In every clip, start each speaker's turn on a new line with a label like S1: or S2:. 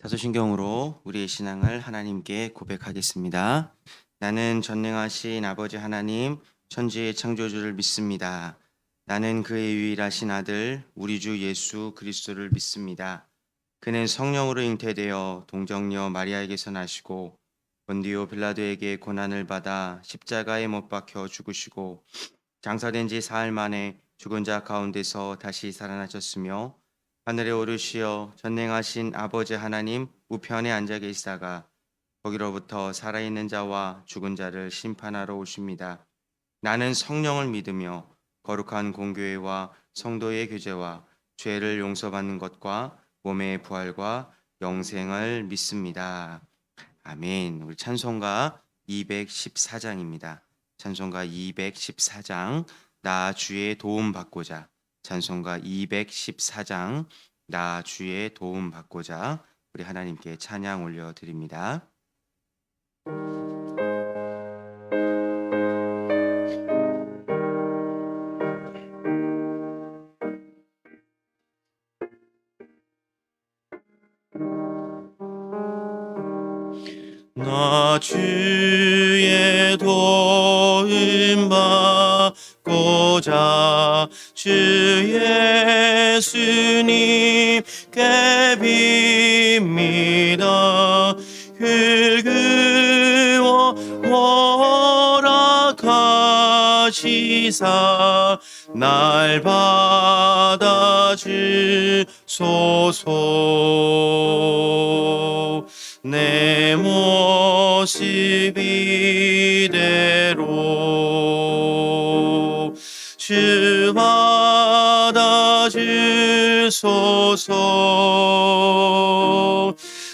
S1: 사도신경으로 우리의 신앙을 하나님께 고백하겠습니다. 나는 전능하신 아버지 하나님, 천지의 창조주를 믿습니다. 나는 그의 유일하신 아들, 우리 주 예수 그리스도를 믿습니다. 그는 성령으로 잉태되어 동정녀 마리아에게서 나시고 본디오 빌라도에게 고난을 받아 십자가에 못 박혀 죽으시고 장사된 지 사흘 만에 죽은 자 가운데서 다시 살아나셨으며 하늘에 오르시어 전능하신 아버지 하나님 우편에 앉아 계시다가 거기로부터 살아있는 자와 죽은 자를 심판하러 오십니다. 나는 성령을 믿으며 거룩한 공교회와 성도의 교제와 죄를 용서받는 것과 몸의 부활과 영생을 믿습니다. 아멘. 우리 찬송가 214장입니다. 찬송가 214장 나 주의 도움 받고자. 찬송가 214장 나 주의 도움 받고자 우리 하나님께 찬양 올려 드립니다. 나 주의 도움 받고자 주 예수님께 빕니다. 흙으워 허락하시사 날 받아주소서. 내 모습 이대로 주 받아주소서.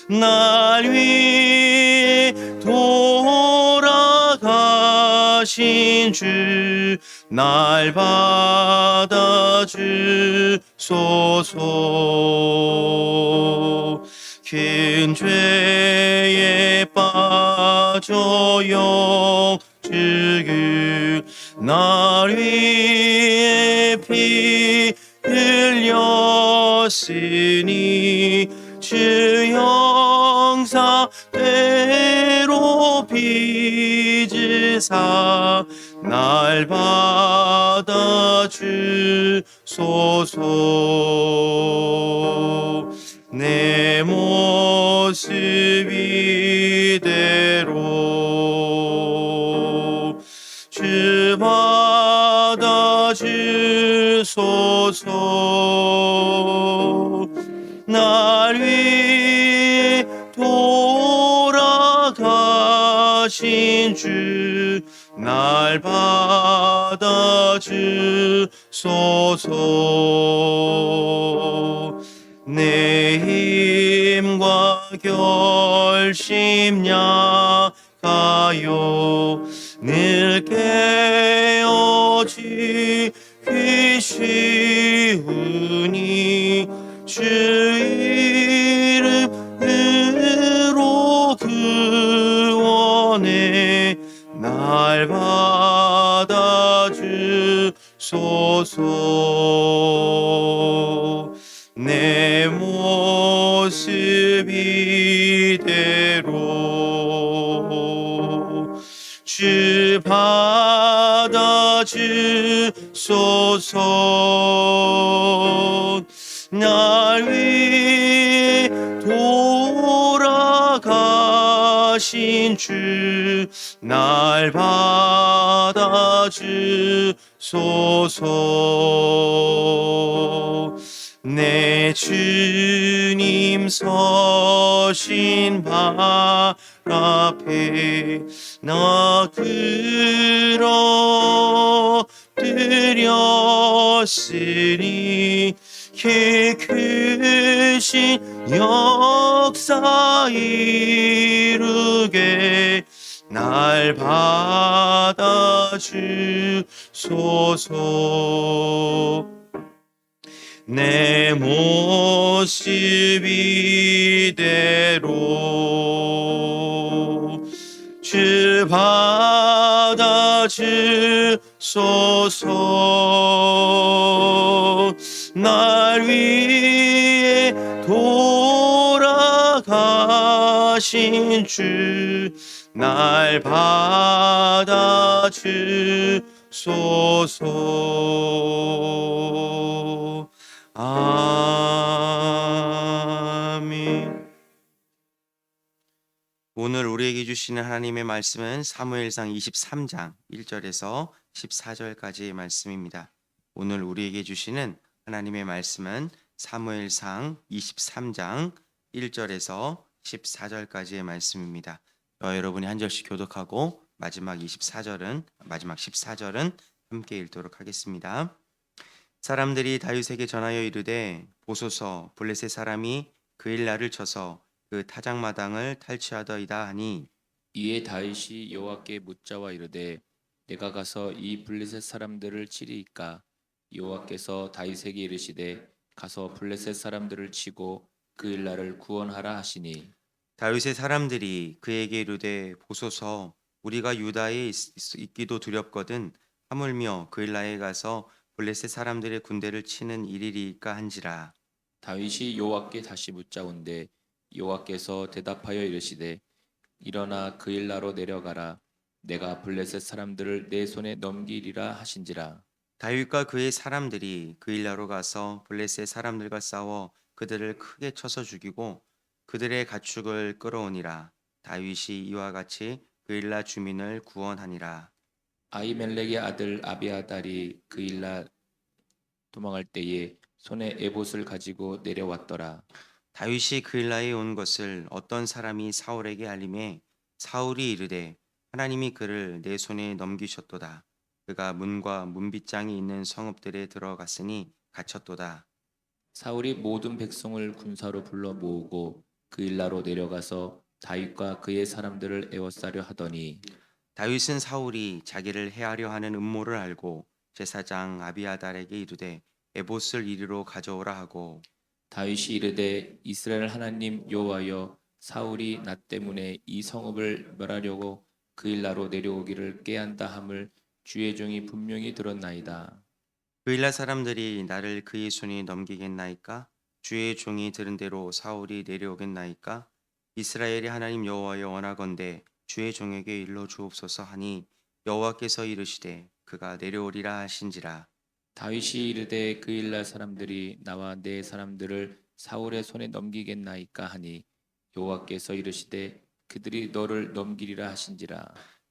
S1: 날 위해 돌아가신 주 날 받아주소서. 큰 죄에 빠져 영죽을 날 위해 피 흘렸으니 주 형상대로 빚으사 날 받아주소서. 내 모습 이대로 주 받아주소서. 날 위해 돌아가신 주 날 받아주소서. 내 힘과 결심 약하여 늘 깨어지기 쉬우니 주 이름으로 구원해 날 받아주소서. 내 모습 이대로 주 받아주소서. 날 위해 돌아가신 주 날 받아주소서. 내 주님 서신 발 앞에 나 엎드렸으니 키 크신 역사 이루게 날 받아주소서. 내 모습 이대로 주 받아주소서. 날 위해 돌아가 하신 주 날 받아 주소서. 아멘. 오늘 우리에게 주시는 하나님의 말씀은 사무엘상 23장 1절에서 14절까지의 말씀입니다. 오늘 우리에게 주시는 하나님의 말씀은 사무엘상 23장 1절에서 14절까지의 말씀입니다. 여러분이 한 절씩 교독하고 마지막 14절은 함께 읽도록 하겠습니다. 사람들이 다윗에게 전하여 이르되 보소서 블레셋 사람이 그일 날을 쳐서 그 타작마당을 탈취하더이다 하니
S2: 이에 다윗이 여호와께 묻자와 이르되 내가 가서 이 블레셋 사람들을 치리이까? 여호와께서 다윗에게 이르시되 가서 블레셋 사람들을 치고 그 일날을 구원하라 하시니
S1: 다윗의 사람들이 그에게 이르되 보소서 우리가 유다에 있기도 두렵거든 하물며 그일라에 가서 블레셋 사람들의 군대를 치는 일이리까 한지라.
S2: 다윗이 여호와께 다시 묻자온데 여호와께서 대답하여 이르시되 일어나 그 일나로 내려가라 내가 블레셋 사람들을 내 손에 넘기리라 하신지라.
S1: 다윗과 그의 사람들이 그일라로 가서 블레셋 사람들과 싸워 그들을 크게 쳐서 죽이고 그들의 가축을 끌어오니라. 다윗이 이와 같이 그일라 주민을 구원하니라.
S2: 아히멜렉의 아들 아비아달이 그 일날 도망할 때에 손에 에봇을 가지고 내려왔더라.
S1: 다윗이 그일라에 온 것을 어떤 사람이 사울에게 알림해 사울이 이르되 하나님이 그를 내 손에 넘기셨도다. 그가 문과 문빗장이 있는 성읍들에 들어갔으니 갇혔도다.
S2: 사울이 모든 백성을 군사로 불러 모으고 그 일나로 내려가서 다윗과 그의 사람들을 에워싸려 하더니
S1: 다윗은 사울이 자기를 해하려 하는 음모를 알고 제사장 아비아달에게 이르되 에봇을 이리로 가져오라 하고
S2: 다윗이 이르되 이스라엘 하나님 여호와여 사울이 나 때문에 이 성읍을 멸하려고 그 일나로 내려오기를 꾀한다 함을 주의 종이 분명히 들었나이다.
S1: 그일라 사람들이 나를 그의 손에 넘기겠나이까? 주의 종이 들은 대로 사울이 내려오겠나이까? 이스라엘의 하나님 여호와여 원하건대 주의 종에게 일러 주옵소서 하니 여호와께서 이르시되 그가 내려오리라 하신지라.
S2: 다윗이 이르되 그 일날 사람들이 나와 내 사람들을 사울의 손에 넘기겠나이까 하니 여호와께서 이르시되 그들이 너를 넘기리라 하신지라.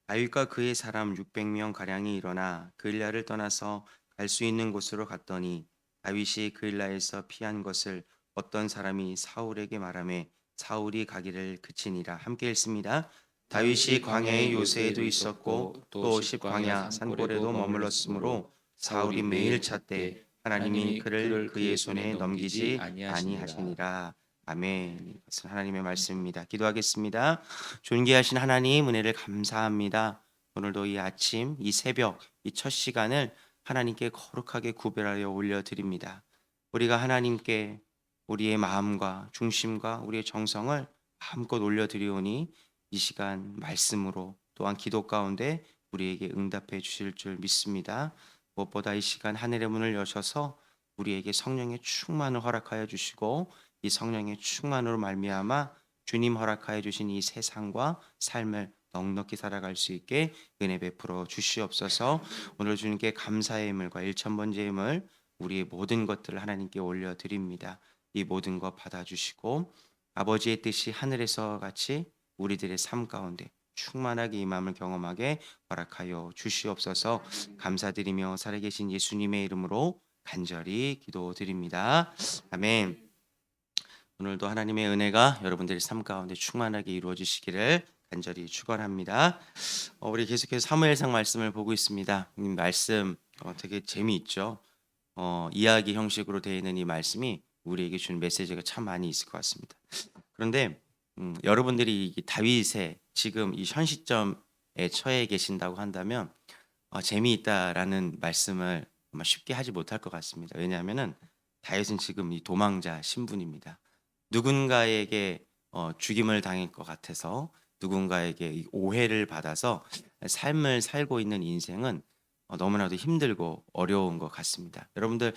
S1: 다윗과 그의 사람 600명 가량이 일어나 그일라를 떠나서 갈 수 있는 곳으로 갔더니 다윗이 그일라에서 피한 것을 어떤 사람이 사울에게 말하매 사울이 가기를 그치니라. 함께 읽습니다. 다윗이 광야의 요새에도 있었고 또 십광야 산골에도 머물렀으므로 사울이 매일 찾되 하나님이 그를 그의 손에 넘기지 아니하시니라. 아멘. 이것은 하나님의 말씀입니다. 기도하겠습니다. 존귀하신 하나님 은혜를 감사합니다. 오늘도 이 아침, 이 새벽, 이 첫 시간을 하나님께 거룩하게 구별하여 올려드립니다. 우리가 하나님께 우리의 마음과 중심과 우리의 정성을 마음껏 올려드리오니 이 시간 말씀으로 또한 기도 가운데 우리에게 응답해 주실 줄 믿습니다. 무엇보다 이 시간 하늘의 문을 여셔서 우리에게 성령의 충만을 허락하여 주시고 이 성령의 충만으로 말미암아 주님 허락하여 주신 이 세상과 삶을 넉넉히 살아갈 수 있게 은혜 베풀어 주시옵소서. 오늘 주님께 감사의 예물과 일천번째 예물 우리의 모든 것들을 하나님께 올려드립니다. 이 모든 것 받아주시고 아버지의 뜻이 하늘에서 같이 우리들의 삶 가운데 충만하게 이 마음을 경험하게 허락하여 주시옵소서. 감사드리며 살아계신 예수님의 이름으로 간절히 기도드립니다. 아멘. 오늘도 하나님의 은혜가 여러분들의 삶 가운데 충만하게 이루어지시기를 간절히 축원합니다. 우리 계속해서 사무엘상 말씀을 보고 있습니다. 이 말씀 되게 재미있죠. 이야기 형식으로 되어 있는 이 말씀이 우리에게 주는 메시지가 참 많이 있을 것 같습니다. 그런데 여러분들이 이 다윗의 지금 이 현 시점에 처해 계신다고 한다면 재미있다라는 말씀을 아마 쉽게 하지 못할 것 같습니다. 왜냐하면은 다윗은 지금 이 도망자 신분입니다. 누군가에게 죽임을 당할 것 같아서 누군가에게 오해를 받아서 삶을 살고 있는 인생은 너무나도 힘들고 어려운 것 같습니다. 여러분들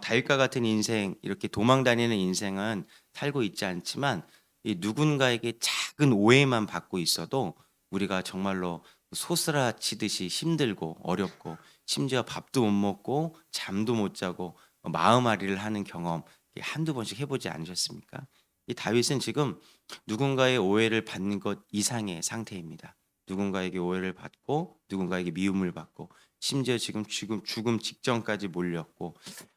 S1: 다윗과 같은 인생 이렇게 도망 다니는 인생은 살고 있지 않지만 이 누군가에게 작은 오해만 받고 있어도 우리가 정말로 소스라치듯이 힘들고 어렵고 심지어 밥도 못 먹고 잠도 못 자고 마음앓이를 하는 경험 한두 번씩 해보지 않으셨습니까? 이 다윗은 지금 누군가의 오해를 받는 것 이상의 상태입니다. 누군가에게 오해를 받고 누군가에게 미움을 받고 심지어 지금 죽음 직전까지 몰렸고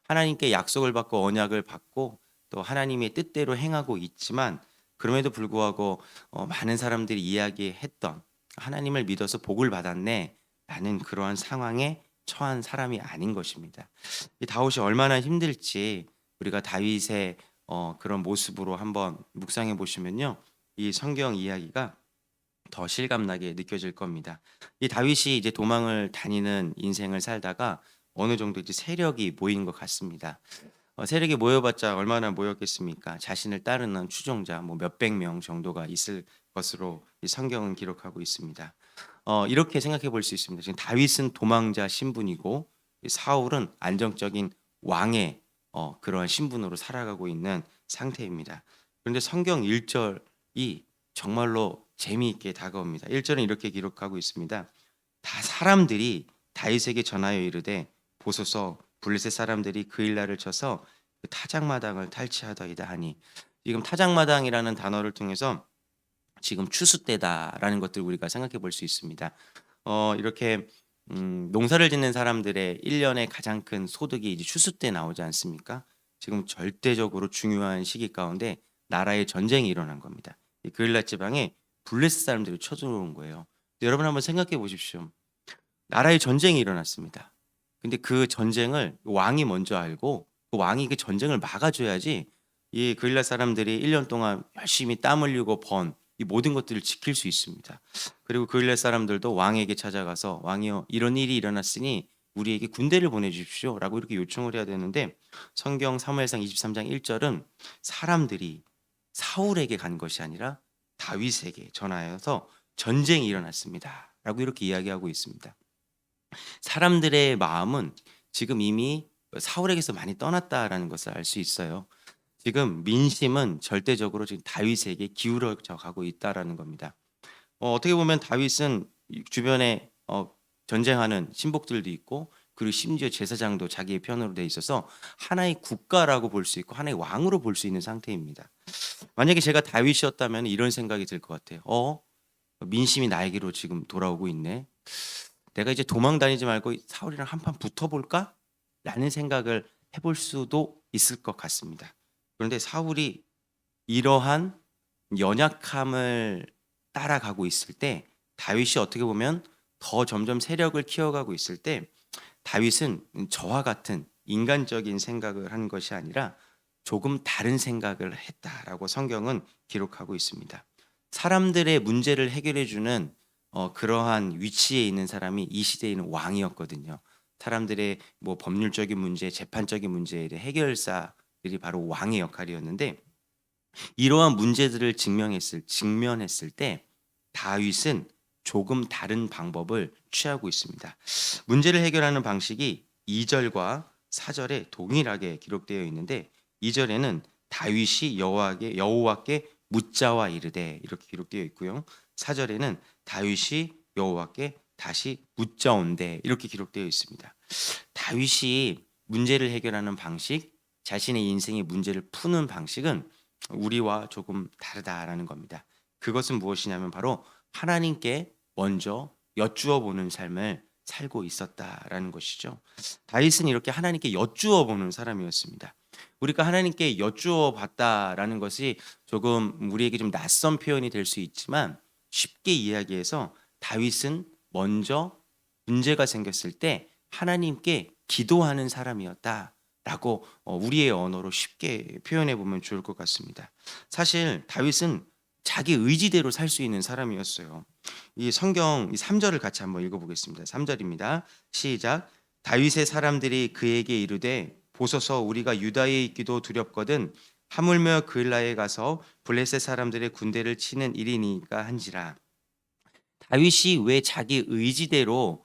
S1: 하나님께 약속을 받고 언약을 받고 또 하나님의 뜻대로 행하고 있지만 그럼에도 불구하고 많은 사람들이 이야기했던 하나님을 믿어서 복을 받았네 라는 그러한 상황에 처한 사람이 아닌 것입니다. 이 다윗이 얼마나 힘들지 우리가 다윗의 그런 모습으로 한번 묵상해 보시면요. 이 성경 이야기가 더 실감나게 느껴질 겁니다. 이 다윗이 이제 도망을 다니는 인생을 살다가 어느 정도 이제 세력이 모인 것 같습니다. 세력이 모여봤자 얼마나 모였겠습니까? 자신을 따르는 추종자 뭐 몇백 명 정도가 있을 것으로 이 성경은 기록하고 있습니다. 이렇게 생각해 볼 수 있습니다. 지금 다윗은 도망자 신분이고 이 사울은 안정적인 왕의 그러한 신분으로 살아가고 있는 상태입니다. 그런데 성경 1절이 정말로 재미있게 다가옵니다. 1절은 이렇게 기록하고 있습니다. 다 사람들이 다윗에게 전하여 이르되 보소서 블레셋 사람들이 그 일날을 쳐서 그 타작마당을 탈취하더이다 하니 지금 타작마당이라는 단어를 통해서 지금 추수 때다라는 것들 우리가 생각해 볼 수 있습니다. 이렇게 농사를 짓는 사람들의 1년의 가장 큰 소득이 이제 추수 때 나오지 않습니까? 지금 절대적으로 중요한 시기 가운데 나라의 전쟁이 일어난 겁니다. 이 그일라 지방에 블레셋 사람들이 쳐들어온 거예요. 여러분 한번 생각해 보십시오. 나라의 전쟁이 일어났습니다. 근데 그 전쟁을 왕이 먼저 알고 그 왕이 그 전쟁을 막아줘야지 이 그일라 사람들이 1년 동안 열심히 땀 흘리고 번 이 모든 것들을 지킬 수 있습니다. 그리고 그일라 사람들도 왕에게 찾아가서 왕이여 이런 일이 일어났으니 우리에게 군대를 보내주십시오라고 이렇게 요청을 해야 되는데 성경 사무엘상 23장 1절은 사람들이 사울에게 간 것이 아니라 다윗에게 전하여서 전쟁이 일어났습니다라고 이렇게 이야기하고 있습니다. 사람들의 마음은 지금 이미 사울에게서 많이 떠났다라는 것을 알 수 있어요. 지금 민심은 절대적으로 지금 다윗에게 기울어져 가고 있다라는 겁니다. 어떻게 보면 다윗은 주변에 전쟁하는 신복들도 있고 그리고 심지어 제사장도 자기의 편으로 돼 있어서 하나의 국가라고 볼 수 있고 하나의 왕으로 볼 수 있는 상태입니다. 만약에 제가 다윗이었다면 이런 생각이 들 것 같아요. 민심이 나에게로 지금 돌아오고 있네. 내가 이제 도망 다니지 말고 사울이랑 한판 붙어볼까? 라는 생각을 해볼 수도 있을 것 같습니다. 그런데 사울이 이러한 연약함을 따라가고 있을 때 다윗이 어떻게 보면 더 점점 세력을 키워가고 있을 때 다윗은 저와 같은 인간적인 생각을 한 것이 아니라 조금 다른 생각을 했다라고 성경은 기록하고 있습니다. 사람들의 문제를 해결해 주는 그러한 위치에 있는 사람이 이 시대에는 왕이었거든요. 사람들의 뭐 법률적인 문제, 재판적인 문제의 해결사들이 바로 왕의 역할이었는데 이러한 문제들을 직면했을 때 다윗은 조금 다른 방법을 취하고 있습니다. 문제를 해결하는 방식이 2절과 4절에 동일하게 기록되어 있는데 2절에는 다윗이 여호와께 묻자와 이르되 이렇게 기록되어 있고요. 4절에는 다윗이 여호와께 다시 묻자온대 이렇게 기록되어 있습니다. 다윗이 문제를 해결하는 방식, 자신의 인생의 문제를 푸는 방식은 우리와 조금 다르다라는 겁니다. 그것은 무엇이냐면 바로 하나님께 먼저 여쭈어 보는 삶을 살고 있었다라는 것이죠. 다윗은 이렇게 하나님께 여쭈어 보는 사람이었습니다. 우리가 하나님께 여쭈어 봤다라는 것이 조금 우리에게 좀 낯선 표현이 될 수 있지만 쉽게 이야기해서 다윗은 먼저 문제가 생겼을 때 하나님께 기도하는 사람이었다라고 우리의 언어로 쉽게 표현해 보면 좋을 것 같습니다. 사실 다윗은 자기 의지대로 살 수 있는 사람이었어요. 이 성경 3절을 같이 한번 읽어보겠습니다. 3절입니다. 시작. 다윗의 사람들이 그에게 이르되 보소서 우리가 유다에 있기도 두렵거든 하물며 그일라에 가서 블레셋 사람들의 군대를 치는 일이니까 한지라. 다윗이 왜 자기 의지대로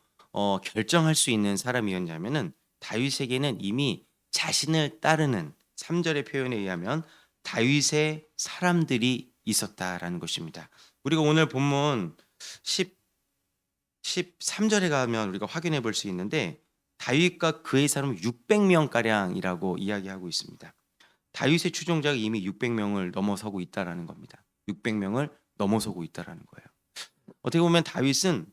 S1: 결정할 수 있는 사람이었냐면은 다윗에게는 이미 자신을 따르는 3절의 표현에 의하면 다윗의 사람들이 있었다라는 것입니다. 우리가 오늘 본문 13절에 가면 우리가 확인해 볼 수 있는데 다윗과 그의 사람 600명 가량이라고 이야기하고 있습니다. 다윗의 추종자가 이미 600명을 넘어서고 있다라는 겁니다. 600명을 넘어서고 있다라는 거예요. 어떻게 보면 다윗은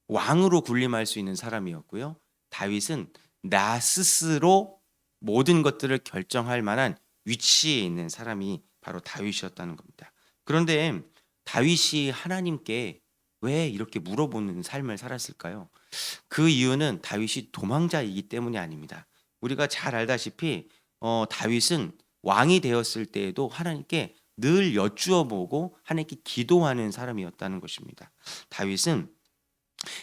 S1: 왕으로 군림할 수 있는 사람이었고요. 다윗은 나 스스로 모든 것들을 결정할 만한 위치에 있는 사람이 바로 다윗이었다는 겁니다. 그런데 다윗이 하나님께 왜 이렇게 물어보는 삶을 살았을까요? 그 이유는 다윗이 도망자이기 때문이 아닙니다. 우리가 잘 알다시피 다윗은 왕이 되었을 때에도 하나님께 늘 여쭈어보고 하나님께 기도하는 사람이었다는 것입니다. 다윗은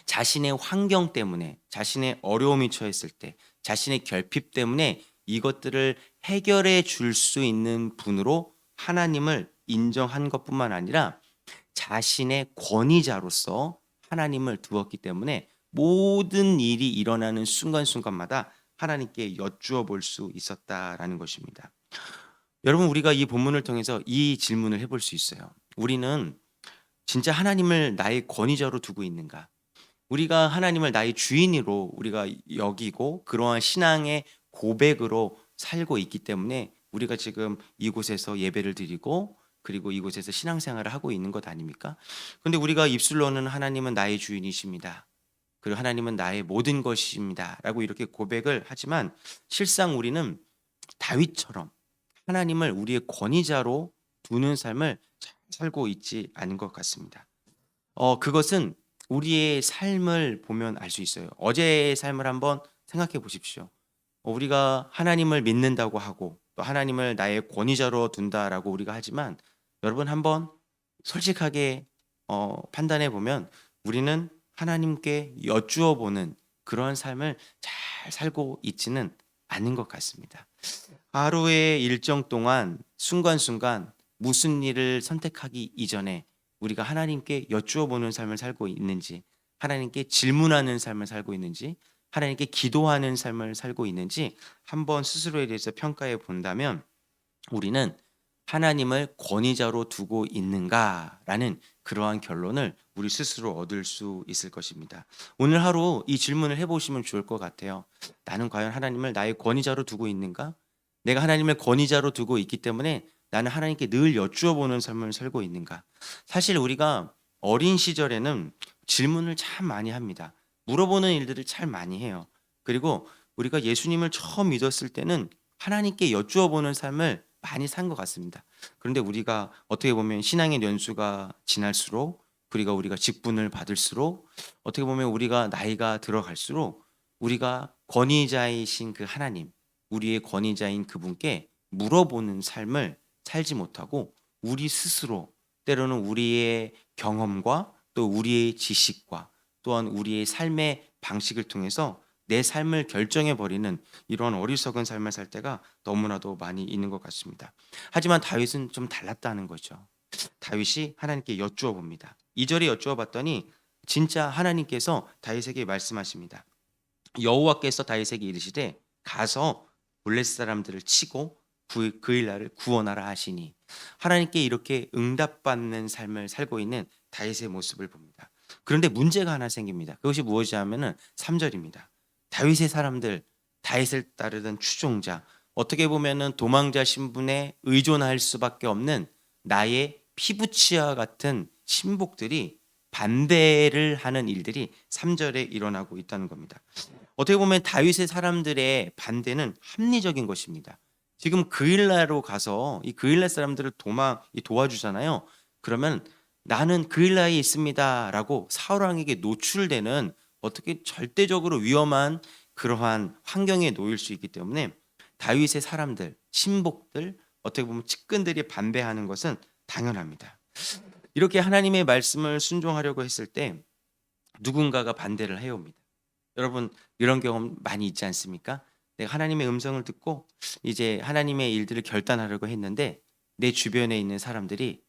S1: 자신의 환경 때문에, 자신의 어려움이 처했을 때, 자신의 결핍 때문에 이것들을 해결해 줄 수 있는 분으로 하나님을 인정한 것뿐만 아니라 자신의 권위자로서 하나님을 두었기 때문에 모든 일이 일어나는 순간순간마다 하나님께 여쭈어 볼 수 있었다라는 것입니다. 여러분, 우리가 이 본문을 통해서 이 질문을 해볼 수 있어요. 우리는 진짜 하나님을 나의 권위자로 두고 있는가? 우리가 하나님을 나의 주인으로 우리가 여기고 그러한 신앙의 고백으로 살고 있기 때문에 우리가 지금 이곳에서 예배를 드리고 그리고 이곳에서 신앙생활을 하고 있는 것 아닙니까? 그런데 우리가 입술로는 하나님은 나의 주인이십니다. 그리고 하나님은 나의 모든 것입니다. 라고 이렇게 고백을 하지만 실상 우리는 다윗처럼 하나님을 우리의 권위자로 두는 삶을 잘 살고 있지 않은 것 같습니다. 그것은 우리의 삶을 보면 알 수 있어요. 어제의 삶을 한번 생각해 보십시오. 우리가 하나님을 믿는다고 하고 또 하나님을 나의 권위자로 둔다라고 우리가 하지만 여러분 한번 솔직하게 판단해 보면 우리는 하나님께 여쭈어 보는 그러한 삶을 잘 살고 있지는 않은 것 같습니다. 하루의 일정 동안 순간순간 무슨 일을 선택하기 이전에 우리가 하나님께 여쭈어 보는 삶을 살고 있는지, 하나님께 질문하는 삶을 살고 있는지, 하나님께 기도하는 삶을 살고 있는지 한번 스스로에 대해서 평가해 본다면 우리는 하나님을 권위자로 두고 있는가라는 그러한 결론을 우리 스스로 얻을 수 있을 것입니다. 오늘 하루 이 질문을 해보시면 좋을 것 같아요. 나는 과연 하나님을 나의 권위자로 두고 있는가? 내가 하나님을 권위자로 두고 있기 때문에 나는 하나님께 늘 여쭈어 보는 삶을 살고 있는가? 사실 우리가 어린 시절에는 질문을 참 많이 합니다. 물어보는 일들을 참 많이 해요. 그리고 우리가 예수님을 처음 믿었을 때는 하나님께 여쭈어 보는 삶을 많이 산 것 같습니다. 그런데 우리가 어떻게 보면 신앙의 연수가 지날수록 그리고 우리가 직분을 받을수록 어떻게 보면 우리가 나이가 들어갈수록 우리가 권위자이신 그 하나님, 우리의 권위자인 그분께 물어보는 삶을 살지 못하고 우리 스스로 때로는 우리의 경험과 또 우리의 지식과 또한 우리의 삶의 방식을 통해서 내 삶을 결정해 버리는 이런 어리석은 삶을 살 때가 너무나도 많이 있는 것 같습니다. 하지만 다윗은 좀 달랐다는 거죠. 다윗이 하나님께 여쭈어 봅니다. 2절에 여쭈어 봤더니 진짜 하나님께서 다윗에게 말씀하십니다. 여호와께서 다윗에게 이르시되 가서 블레셋 사람들을 치고 그 일날을 구원하라 하시니 하나님께 이렇게 응답받는 삶을 살고 있는 다윗의 모습을 봅니다. 그런데 문제가 하나 생깁니다. 그것이 무엇이냐면은 3절입니다. 다윗의 사람들, 다윗을 따르던 추종자, 어떻게 보면은 도망자 신분에 의존할 수밖에 없는 나의 피부치와 같은 신복들이 반대를 하는 일들이 3절에 일어나고 있다는 겁니다. 어떻게 보면 다윗의 사람들의 반대는 합리적인 것입니다. 지금 그일라로 가서 이 그일라 사람들을 도와주잖아요. 그러면 나는 그일라에 있습니다라고 사울 왕에게 노출되는 어떻게 절대적으로 위험한 그러한 환경에 놓일 수 있기 때문에 다윗의 사람들, 신복들, 어떻게 보면 측근들이 반대하는 것은 당연합니다. 이렇게 하나님의 말씀을 순종하려고 했을 때 누군가가 반대를 해옵니다. 여러분 이런 경험 많이 있지 않습니까? 내가 하나님의 음성을 듣고 이제 하나님의 일들을 결단하려고 했는데 내 주변에 있는 사람들이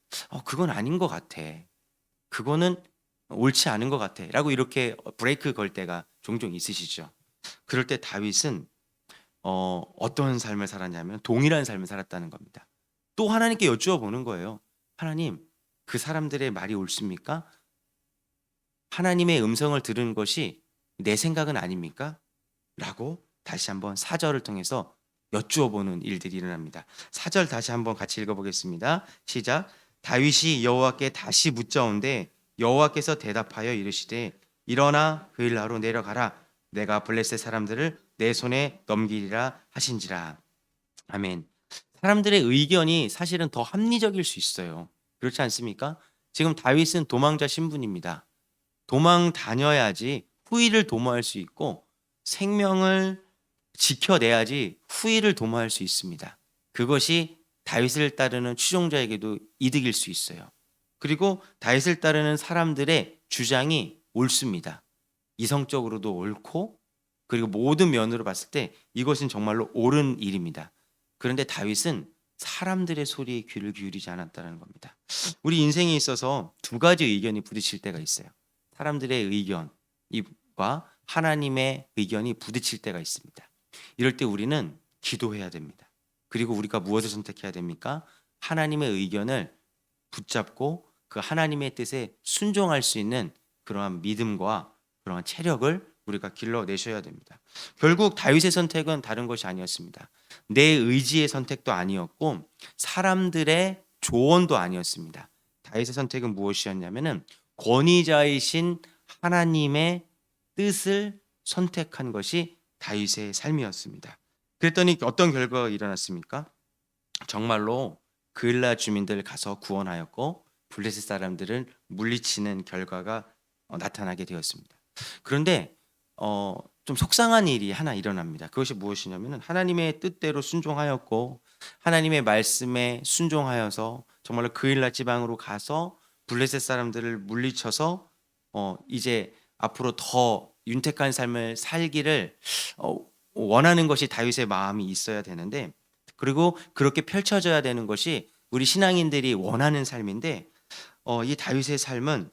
S1: 그건 아닌 것 같아. 그거는 옳지 않은 것 같아. 라고 이렇게 브레이크 걸 때가 종종 있으시죠. 그럴 때 다윗은 어떤 삶을 살았냐면 동일한 삶을 살았다는 겁니다. 또 하나님께 여쭈어 보는 거예요. 하나님, 그 사람들의 말이 옳습니까? 하나님의 음성을 들은 것이 내 생각은 아닙니까? 라고 다시 한번 사절을 통해서 여쭈어 보는 일들이 일어납니다. 사절 다시 한번 같이 읽어보겠습니다. 시작. 다윗이 여호와께 다시 묻자온데 여호와께서 대답하여 이르시되 일어나 그 일하로 내려가라. 내가 블레셋 사람들을 내 손에 넘기리라 하신지라. 아멘. 사람들의 의견이 사실은 더 합리적일 수 있어요. 그렇지 않습니까? 지금 다윗은 도망자 신분입니다. 도망 다녀야지 후일을 도모할 수 있고 생명을 지켜내야지 후일을 도모할 수 있습니다. 그것이 다윗을 따르는 추종자에게도 이득일 수 있어요. 그리고 다윗을 따르는 사람들의 주장이 옳습니다. 이성적으로도 옳고 그리고 모든 면으로 봤을 때 이것은 정말로 옳은 일입니다. 그런데 다윗은 사람들의 소리에 귀를 기울이지 않았다는 겁니다. 우리 인생에 있어서 두 가지 의견이 부딪힐 때가 있어요. 사람들의 의견과 하나님의 의견이 부딪힐 때가 있습니다. 이럴 때 우리는 기도해야 됩니다. 그리고 우리가 무엇을 선택해야 됩니까? 하나님의 의견을 붙잡고 그 하나님의 뜻에 순종할 수 있는 그러한 믿음과 그러한 체력을 우리가 길러내셔야 됩니다. 결국 다윗의 선택은 다른 것이 아니었습니다. 내 의지의 선택도 아니었고 사람들의 조언도 아니었습니다. 다윗의 선택은 무엇이었냐면은 권위자이신 하나님의 뜻을 선택한 것이 다윗의 삶이었습니다. 그랬더니 어떤 결과가 일어났습니까? 정말로 그일라 주민들 가서 구원하였고 블레셋 사람들을 물리치는 결과가 나타나게 되었습니다. 그런데 좀 속상한 일이 하나 일어납니다. 그것이 무엇이냐면은 하나님의 뜻대로 순종하였고 하나님의 말씀에 순종하여서 정말로 그일라 지방으로 가서 블레셋 사람들을 물리쳐서 이제 앞으로 더 윤택한 삶을 살기를 원하는 것이 다윗의 마음이 있어야 되는데 그리고 그렇게 펼쳐져야 되는 것이 우리 신앙인들이 원하는 삶인데 이 다윗의 삶은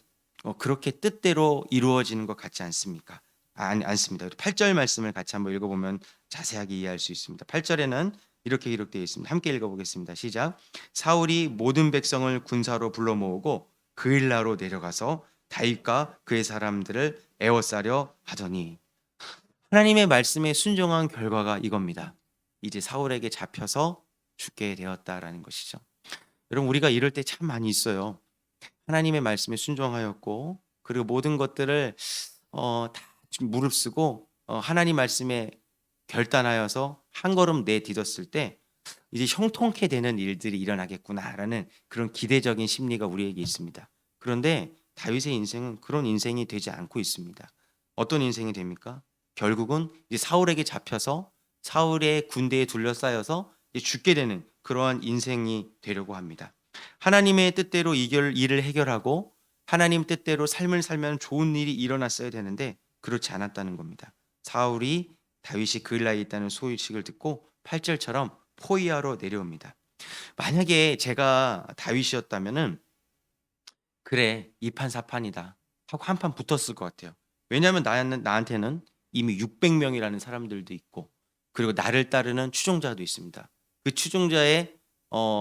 S1: 그렇게 뜻대로 이루어지는 것 같지 않습니까? 않습니다. 8절 말씀을 같이 한번 읽어보면 자세하게 이해할 수 있습니다. 8절에는 이렇게 기록되어 있습니다. 함께 읽어보겠습니다. 시작. 사울이 모든 백성을 군사로 불러 모으고 그일라로 내려가서 다윗과 그의 사람들을 에워싸려 하더니 하나님의 말씀에 순종한 결과가 이겁니다. 이제 사울에게 잡혀서 죽게 되었다라는 것이죠. 여러분 우리가 이럴 때 참 많이 있어요. 하나님의 말씀에 순종하였고 그리고 모든 것들을 다 무릅쓰고 하나님 말씀에 결단하여서 한 걸음 내딛었을 때 이제 형통케 되는 일들이 일어나겠구나라는 그런 기대적인 심리가 우리에게 있습니다. 그런데 다윗의 인생은 그런 인생이 되지 않고 있습니다. 어떤 인생이 됩니까? 결국은 이제 사울에게 잡혀서 사울의 군대에 둘러싸여서 이제 죽게 되는 그러한 인생이 되려고 합니다. 하나님의 뜻대로 일을 해결하고 하나님 뜻대로 삶을 살면 좋은 일이 일어났어야 되는데 그렇지 않았다는 겁니다. 사울이 다윗이 그일라에 있다는 소식을 듣고 8절처럼 포이아로 내려옵니다. 만약에 제가 다윗이었다면은 그래 이판사판이다 하고 한 판 붙었을 것 같아요. 왜냐하면 나한테는 이미 600명이라는 사람들도 있고 그리고 나를 따르는 추종자도 있습니다. 그 추종자의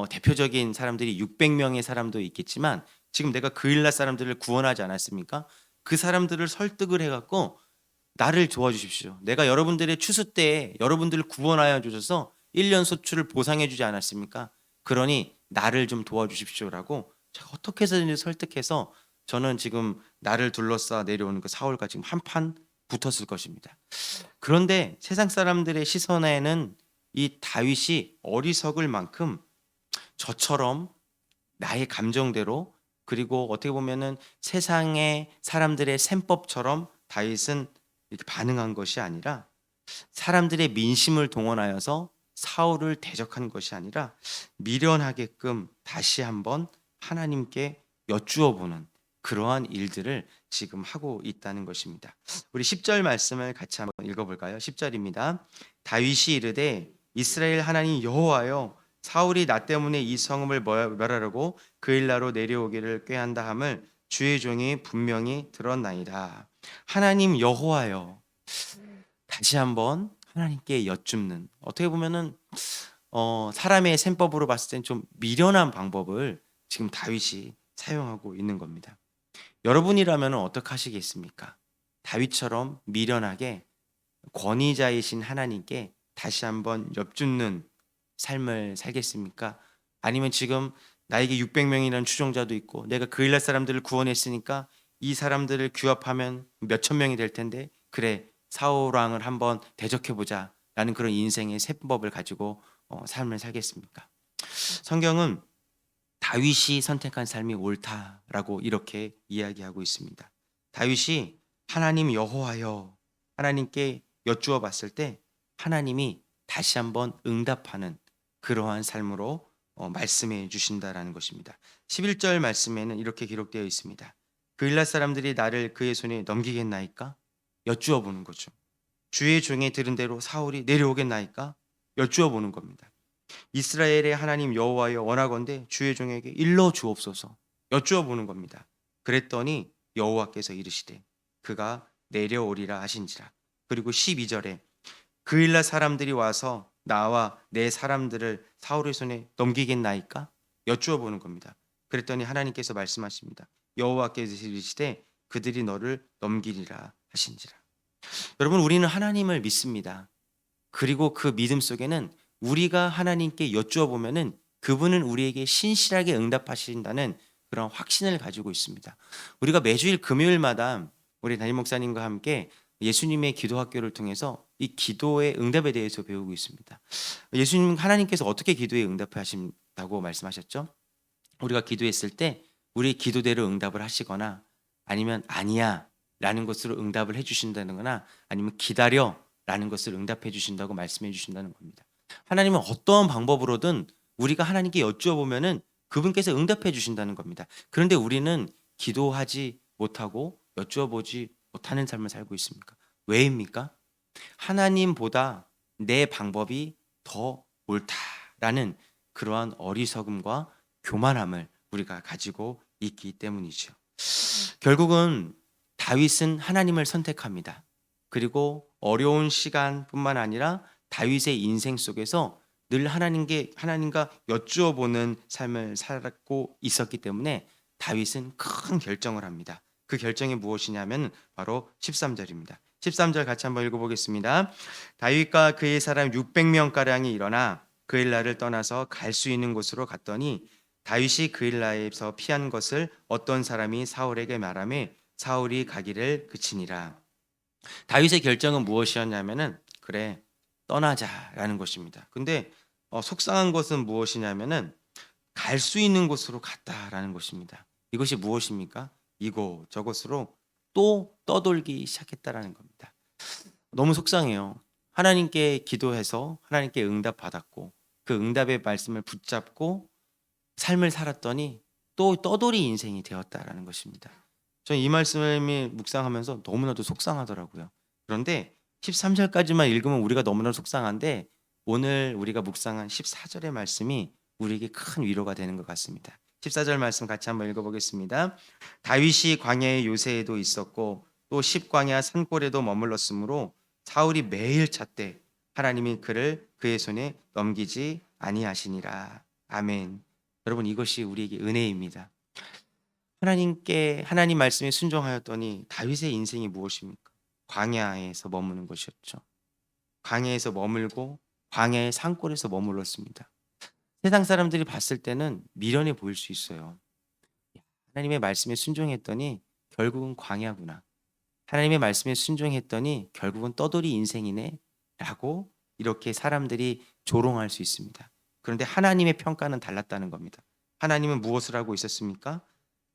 S1: 대표적인 사람들이 600명의 사람도 있겠지만 지금 내가 그일라 사람들을 구원하지 않았습니까? 그 사람들을 설득을 해갖고 나를 도와주십시오. 내가 여러분들의 추수 때에 여러분들을 구원하여 주셔서 1년 소출을 보상해 주지 않았습니까? 그러니 나를 좀 도와주십시오라고 제가 어떻게 해서든지 설득해서 저는 지금 나를 둘러싸 내려오는 그 사울과 지금 한판 붙었을 것입니다. 그런데 세상 사람들의 시선에는 이 다윗이 어리석을 만큼 저처럼 나의 감정대로 그리고 어떻게 보면은 세상의 사람들의 셈법처럼 다윗은 이렇게 반응한 것이 아니라 사람들의 민심을 동원하여서 사울을 대적한 것이 아니라 미련하게끔 다시 한번 하나님께 여쭈어 보는 그러한 일들을 지금 하고 있다는 것입니다. 우리 10절 말씀을 같이 한번 읽어볼까요? 10절입니다. 다윗이 이르되 이스라엘 하나님 여호와여 사울이 나 때문에 이 성읍을 멸하려고 그일라로 내려오기를 꾀한다 함을 주의 종이 분명히 들었나이다. 하나님 여호와여 다시 한번 하나님께 여쭙는 어떻게 보면은 사람의 셈법으로 봤을 땐 좀 미련한 방법을 지금 다윗이 사용하고 있는 겁니다. 여러분이라면 어떻게 하시겠습니까? 다윗처럼 미련하게 권위자이신 하나님께 다시 한번 엽죽는 삶을 살겠습니까? 아니면 지금 나에게 600명이라는 추종자도 있고 내가 그 일날 사람들을 구원했으니까 이 사람들을 규합하면 몇천 명이 될 텐데 그래 사울 왕을 한번 대적해 보자 라는 그런 인생의 세법을 가지고 삶을 살겠습니까? 성경은 다윗이 선택한 삶이 옳다라고 이렇게 이야기하고 있습니다. 다윗이 하나님 여호와여 하나님께 여쭈어 봤을 때 하나님이 다시 한번 응답하는 그러한 삶으로 말씀해 주신다라는 것입니다. 11절 말씀에는 이렇게 기록되어 있습니다. 그 일날 사람들이 나를 그의 손에 넘기겠나이까? 여쭈어 보는 거죠. 주의 종이 들은 대로 사울이 내려오겠나이까? 여쭈어 보는 겁니다. 이스라엘의 하나님 여호와여 원하건대 주의 종에게 일러 주옵소서 여쭈어 보는 겁니다. 그랬더니 여호와께서 이르시되 그가 내려오리라 하신지라. 그리고 12절에 그 일날 사람들이 와서 나와 내 사람들을 사울의 손에 넘기겠나이까? 여쭈어 보는 겁니다. 그랬더니 하나님께서 말씀하십니다. 여호와께서 이르시되 그들이 너를 넘기리라 하신지라. 여러분 우리는 하나님을 믿습니다. 그리고 그 믿음 속에는 우리가 하나님께 여쭈어 보면은 그분은 우리에게 신실하게 응답하신다는 그런 확신을 가지고 있습니다. 우리가 매주일 금요일마다 우리 담임 목사님과 함께 예수님의 기도 학교를 통해서 이 기도의 응답에 대해서 배우고 있습니다. 예수님 하나님께서 어떻게 기도에 응답하신다고 말씀하셨죠? 우리가 기도했을 때 우리 기도대로 응답을 하시거나 아니면 아니야 라는 것으로 응답을 해주신다는 거나 아니면 기다려 라는 것을 응답해 주신다고 말씀해 주신다는 겁니다. 하나님은 어떠한 방법으로든 우리가 하나님께 여쭈어보면은 그분께서 응답해 주신다는 겁니다. 그런데 우리는 기도하지 못하고 여쭈어보지 못하는 삶을 살고 있습니까? 왜입니까? 하나님보다 내 방법이 더 옳다라는 그러한 어리석음과 교만함을 우리가 가지고 있기 때문이죠. 결국은 다윗은 하나님을 선택합니다. 그리고 어려운 시간뿐만 아니라 다윗의 인생 속에서 늘 하나님과 여쭈어보는 삶을 살았고 있었기 때문에 다윗은 큰 결정을 합니다. 그 결정이 무엇이냐면 바로 13절입니다. 13절 같이 한번 읽어보겠습니다. 다윗과 그의 사람 600명가량이 일어나 그 일날을 떠나서 갈 수 있는 곳으로 갔더니 다윗이 그 일날에서 피한 것을 어떤 사람이 사울에게 말하며 사울이 가기를 그치니라. 다윗의 결정은 무엇이었냐면은 그래 떠나자라는 것입니다. 근데 속상한 것은 무엇이냐면은 갈 수 있는 곳으로 갔다라는 것입니다. 이것이 무엇입니까? 이곳 저곳으로 또 떠돌기 시작했다라는 겁니다. 너무 속상해요. 하나님께 기도해서 하나님께 응답받았고 그 응답의 말씀을 붙잡고 삶을 살았더니 또 떠돌이 인생이 되었다라는 것입니다. 저는 이 말씀을 묵상하면서 너무나도 속상하더라고요. 그런데 13절까지만 읽으면 우리가 너무나도 속상한데 오늘 우리가 묵상한 14절의 말씀이 우리에게 큰 위로가 되는 것 같습니다. 14절 말씀 같이 한번 읽어보겠습니다. 다윗이 광야의 요새에도 있었고 또 십광야 산골에도 머물렀으므로 사울이 매일 찾되 하나님이 그를 그의 손에 넘기지 아니하시니라. 아멘. 여러분 이것이 우리에게 은혜입니다. 하나님 말씀에 순종하였더니 다윗의 인생이 무엇입니까? 광야에서 머무는 것이었죠. 광야에서 머물고 광야의 산골에서 머물렀습니다. 세상 사람들이 봤을 때는 미련해 보일 수 있어요. 하나님의 말씀에 순종했더니 결국은 광야구나. 하나님의 말씀에 순종했더니 결국은 떠돌이 인생이네 라고 이렇게 사람들이 조롱할 수 있습니다. 그런데 하나님의 평가는 달랐다는 겁니다. 하나님은 무엇을 하고 있었습니까?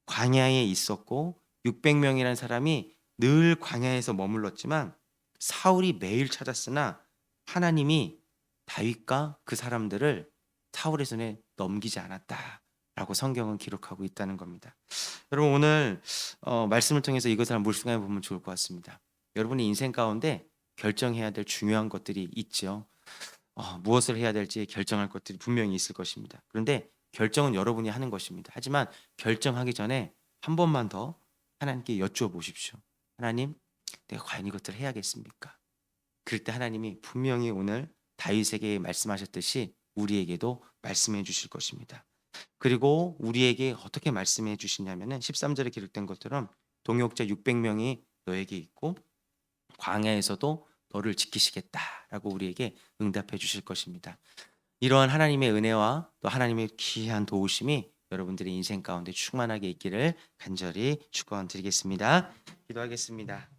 S1: 광야에 있었고 600명이라는 사람이 늘 광야에서 머물렀지만 사울이 매일 찾았으나 하나님이 다윗과 그 사람들을 사울의 손에 넘기지 않았다라고 성경은 기록하고 있다는 겁니다. 여러분 오늘 말씀을 통해서 이것을 한번 묵상해 보면 좋을 것 같습니다. 여러분의 인생 가운데 결정해야 될 중요한 것들이 있죠. 무엇을 해야 될지 결정할 것들이 분명히 있을 것입니다. 그런데 결정은 여러분이 하는 것입니다. 하지만 결정하기 전에 한 번만 더 하나님께 여쭈어 보십시오. 하나님, 내가 과연 이것들을 해야겠습니까? 그럴 때 하나님이 분명히 오늘 다윗에게 말씀하셨듯이 우리에게도 말씀해 주실 것입니다. 그리고 우리에게 어떻게 말씀해 주시냐면은 13절에 기록된 것처럼 동역자 600명이 너에게 있고 광야에서도 너를 지키시겠다라고 우리에게 응답해 주실 것입니다. 이러한 하나님의 은혜와 또 하나님의 귀한 도우심이 여러분들의 인생 가운데 충만하게 있기를 간절히 축원드리겠습니다. 기도하겠습니다.